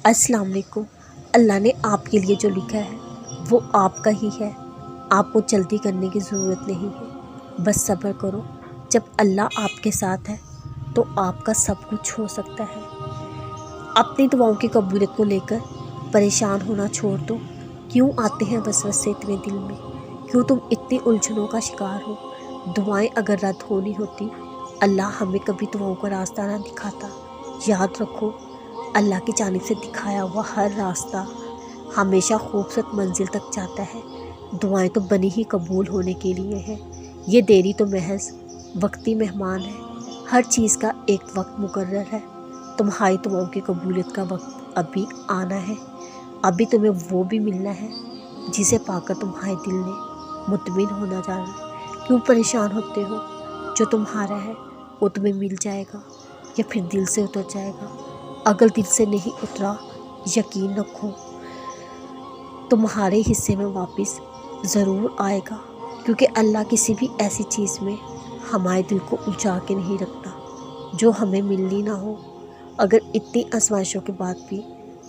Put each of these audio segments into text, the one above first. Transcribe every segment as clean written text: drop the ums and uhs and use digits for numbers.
السلام علیکم۔ اللہ نے آپ کے لیے جو لکھا ہے وہ آپ کا ہی ہے، آپ کو جلدی کرنے کی ضرورت نہیں ہے، بس صبر کرو۔ جب اللہ آپ کے ساتھ ہے تو آپ کا سب کچھ ہو سکتا ہے۔ اپنی دعاؤں کی قبولیت کو لے کر پریشان ہونا چھوڑ دو۔ کیوں آتے ہیں وسوسے اتنے دل میں؟ کیوں تم اتنی الجھنوں کا شکار ہو؟ دعائیں اگر رد ہونی ہوتی اللہ ہمیں کبھی دعاؤں کا راستہ نہ دکھاتا۔ یاد رکھو، اللہ کی جانب سے دکھایا ہوا ہر راستہ ہمیشہ خوبصورت منزل تک جاتا ہے۔ دعائیں تو بنی ہی قبول ہونے کے لیے ہیں، یہ دیری تو محض وقتی مہمان ہے۔ ہر چیز کا ایک وقت مقرر ہے۔ تمہاری دعاؤں کی قبولیت کا وقت ابھی آنا ہے۔ ابھی تمہیں وہ بھی ملنا ہے جسے پا کر تمہارے دل نے مطمئن ہونا جانا ہے۔ کیوں پریشان ہوتے ہو؟ جو تمہارا ہے وہ تمہیں مل جائے گا یا پھر دل سے اتر جائے گا۔ اگر دل سے نہیں اترا، یقین رکھو تمہارے حصے میں واپس ضرور آئے گا، کیونکہ اللہ کسی بھی ایسی چیز میں ہمارے دل کو الجھا کے نہیں رکھتا جو ہمیں ملنی نہ ہو۔ اگر اتنی آزمائشوں کے بعد بھی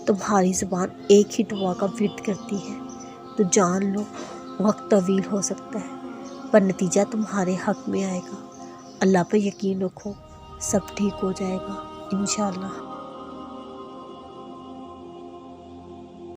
تمہاری زبان ایک ہی دعا کا ورد کرتی ہے تو جان لو وقت طویل ہو سکتا ہے پر نتیجہ تمہارے حق میں آئے گا۔ اللہ پر یقین رکھو، سب ٹھیک ہو جائے گا انشاءاللہ۔